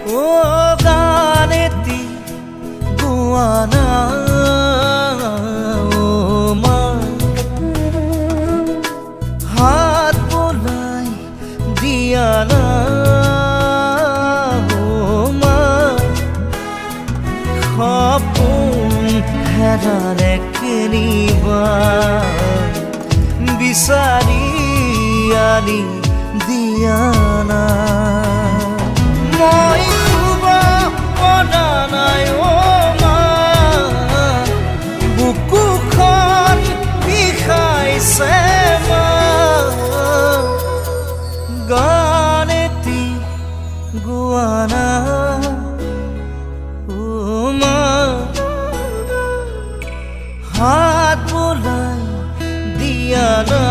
ও গানেতি গোয়ানা ও মা হাত বোলাই দিয়ানা ও মা সপোন হেৰালে কেনিবা বিচাৰি আনি দিয়ানা মই শুব পৰা নাই অ মা বুকুখন বিষাইছে মা গানেতি গোৱানা ও মা হাত বোলাই দিয়ানা